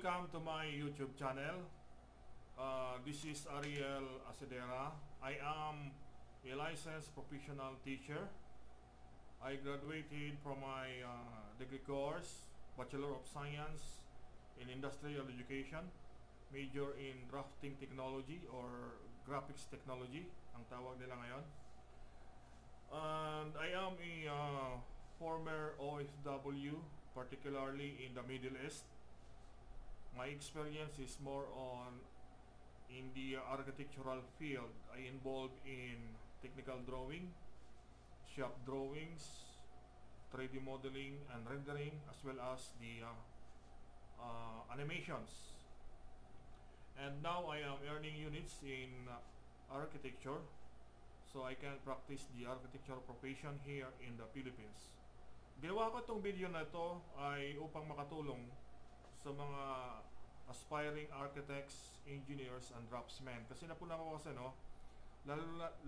Welcome to my YouTube channel. This is Ariel Asedera. I am a licensed professional teacher. I graduated from my degree course, Bachelor of Science in Industrial Education, major in drafting technology or graphics technology, ang tawag nila ngayon. And I am a former OFW, particularly in the Middle East. My experience is more on in the architectural field. I involved in technical drawing, shop drawings, 3D modeling and rendering, as well as the animations. And now I am earning units in architecture, so I can practice the architectural profession here in the Philippines. Ginawa ko itong video na ito ay upang makatulong sa mga aspiring architects, engineers, and draftsmen. Kasi napuna ko kasi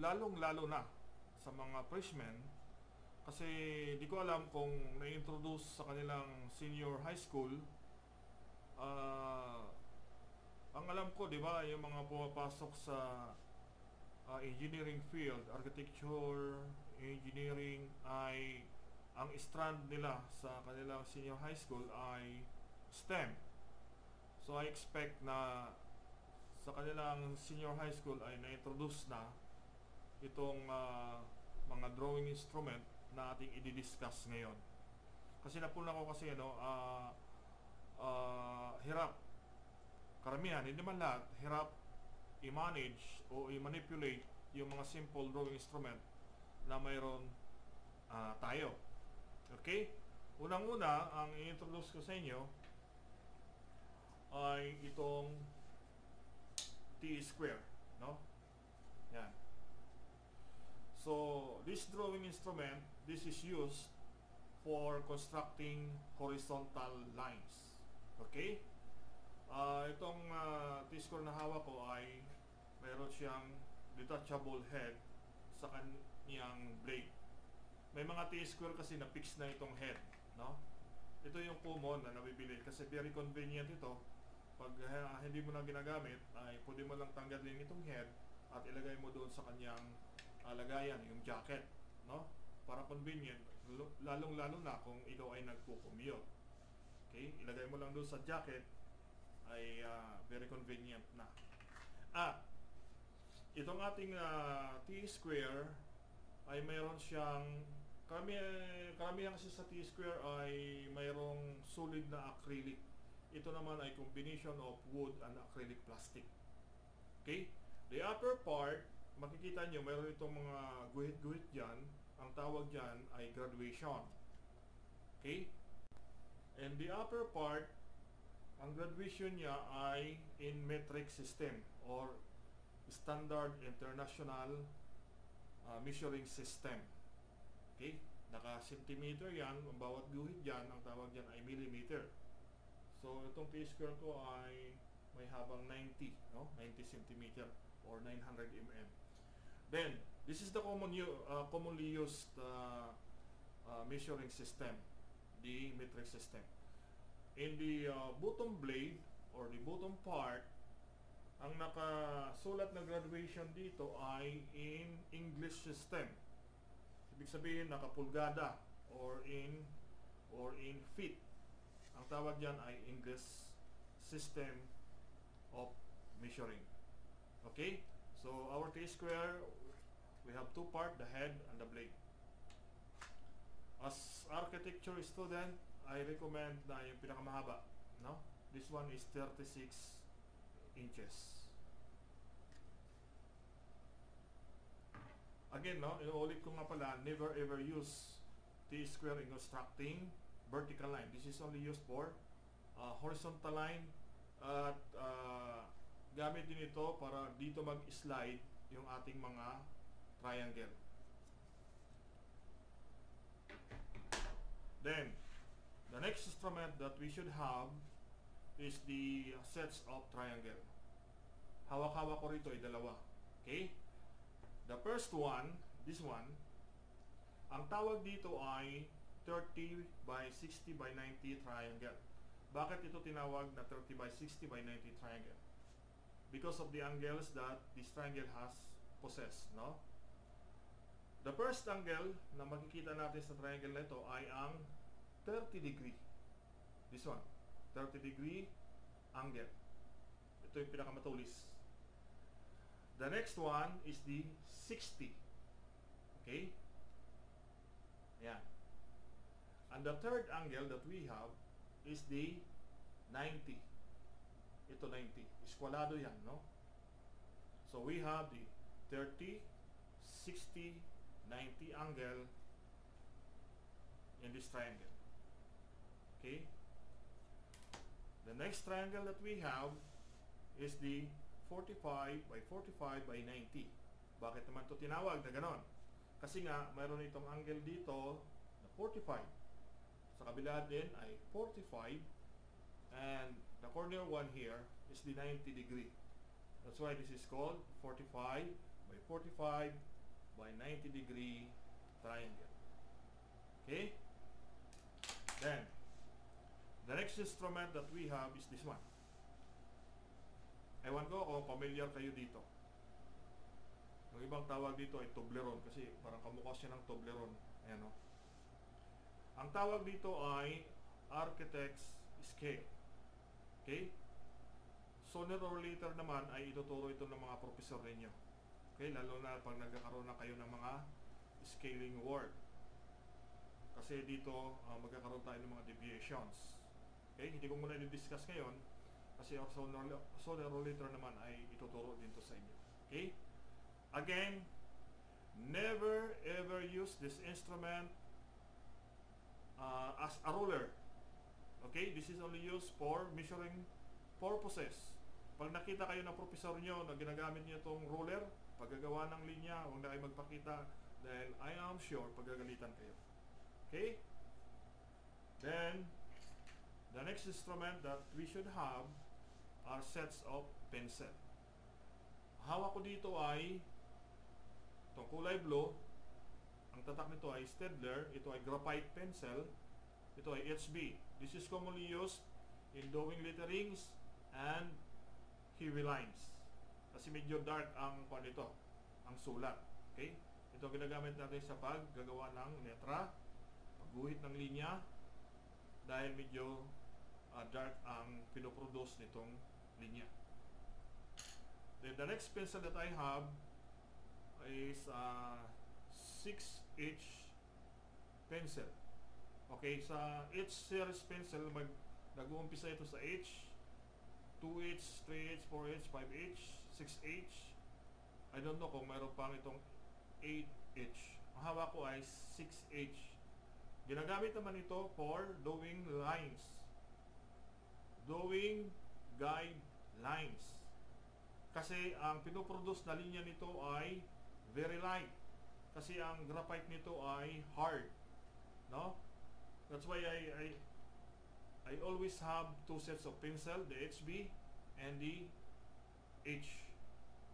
lalong-lalo na sa mga freshmen, kasi di ko alam kung na-introduce sa kanilang senior high school. Ang alam ko, di ba, yung mga pumapasok sa engineering field, architecture, engineering, ay ang strand nila sa kanilang senior high school ay STEM. So I expect na sa kanilang senior high school ay na-introduce na itong mga drawing instrument na ating i-discuss ngayon. Kasi napuna ko kasi hirap, karamihan, hindi man lahat, hirap i-manage o i-manipulate yung mga simple drawing instrument na mayroon tayo. Okay? Unang-una, ang i-introduce ko sa inyo ay itong T-square, no? Yan. So, this drawing instrument, this is used for constructing horizontal lines. Okay? Itong T-square na hawak ko ay mayroon siyang detachable head sa kanyang blade. May mga T-square kasi na fix na itong head, no? Ito yung common na nabibili kasi very convenient ito. Pag hindi mo na ginagamit, ay pwede mo lang tanggalin itong head at ilagay mo doon sa kanyang lagayan, yung jacket, no? Para convenient, lalong-lalo na kung ikaw ay nagko-commute. Okay? Ilagay mo lang doon sa jacket, ay very convenient na. Itong ating T-square ay mayroon siyang karamihan kasi sa T-square ay mayroong solid na acrylic. Ito naman ay combination of wood and acrylic plastic. Okay? The upper part, makikita nyo mayroon itong mga guhit-guhit dyan. Ang tawag dyan ay graduation. Okay? And the upper part, ang graduation niya ay in metric system or standard international measuring system. Okay? Naka-centimeter yan. Ang bawat guhit dyan, ang tawag dyan ay millimeter. So, itong T-square ko ay may habang 90, no? 90 cm or 900 mm. Then, this is the commonly used measuring system, the metric system. In the bottom blade or the bottom part, ang nakasulat na graduation dito ay in English system. Ibig sabihin nakapulgada or in feet. Ang tawag dyan ay English system of measuring. Okay? So, our T-square, we have two parts, the head and the blade. As architecture student, I recommend na yung pinakamahaba, no? This one is 36 inches. Again, no? Inuulit ko nga pala, never ever use T-square in constructing vertical line. This is only used for horizontal line at gamit din ito para dito mag-slide yung ating mga triangle. Then, the next instrument that we should have is the sets of triangle. Hawak-hawak ko rito ay dalawa. Okay? The first one, this one, ang tawag dito ay 30 by 60 by 90 triangle. Bakit ito tinawag na 30 by 60 by 90 triangle? Because of the angles that this triangle has possessed, no? The first angle na makikita natin sa triangle na ito ay ang 30 degree. This one, 30 degree angle. Ito yung pinakamatulis. The next one is the 60. Okay? Ayan. And the third angle that we have is the 90. Ito 90. Eskwalado yan, no? So we have the 30, 60, 90 angle in this triangle. Okay? The next triangle that we have is the 45 by 45 by 90. Bakit naman ito tinawag na ganon? Kasi nga, mayroon itong angle dito na 45. Sa kabila din ay 45. And the corner one here is the 90 degree. That's why this is called 45 by 45 by 90 degree triangle. Okay? Then, the next instrument that we have is this one. Ewan ko kung familiar kayo dito. Yung ibang tawag dito ay Toblerone kasi parang kamukha siya ng Toblerone. Ayan, no? Ang tawag dito ay Architect's Scale. Okay? Sooner or later naman ay ituturo ito ng mga professor ninyo. Okay? Lalo na pag nagkakaroon na kayo ng mga scaling word. Kasi dito magkakaroon tayo ng mga deviations. Okay? Hindi ko muna i-discuss ngayon kasi sooner or later naman ay ituturo din to sa inyo. Okay? Again, never ever use this instrument as a ruler. Okay? This is only used for measuring purposes. Pag nakita kayo ng professor nyo na ginagamit niyo itong ruler, paggagawa ng linya, huwag na kayo magpakita dahil I am sure paggagalitan kayo. Okay? Then, the next instrument that we should have are sets of pencil. Hawak ko dito ay itong kulay blue. Ang tatak nito ay Staedtler. Ito ay graphite pencil. Ito ay HB. This is commonly used in drawing letterings and heavy lines. Kasi medyo dark ang nito, ang sulat. Okay? Ito ginagamit natin sa paggagawa ng letra, pagguhit ng linya, dahil medyo dark ang pinoproduce nitong linya. Then the next pencil that I have is 6H pencil. Okay, sa H series pencil, nag-uumpisa ito sa H, 2H, 3H, 4H, 5H, 6H. I don't know kung mayroon pang itong 8H. Ang hawak ko ay 6H. Ginagamit naman ito for drawing lines. Drawing guide lines. Kasi ang pinoproduce na linya nito ay very light. Kasi ang graphite nito ay hard. No? That's why I always have two sets of pencil, the HB and the H.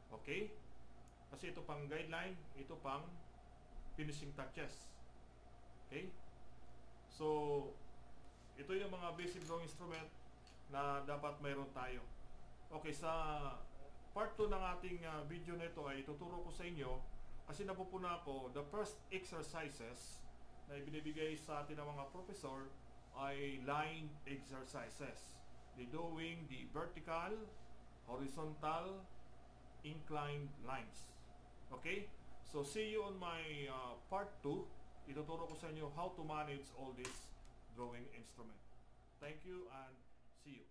Okay? Kasi ito pang guideline, ito pang finishing touches. Okay? So, ito yung mga basic drawing instrument na dapat mayroon tayo. Okay, sa part 2 ng ating video na ito ay ituturo ko sa inyo kasi napupuna ko the first exercises na ibinibigay sa atin ng mga professor ay line exercises. They're doing the vertical, horizontal, inclined lines. Okay? So, see you on my part 2. Ituturo ko sa inyo how to manage all this drawing instrument. Thank you and see you.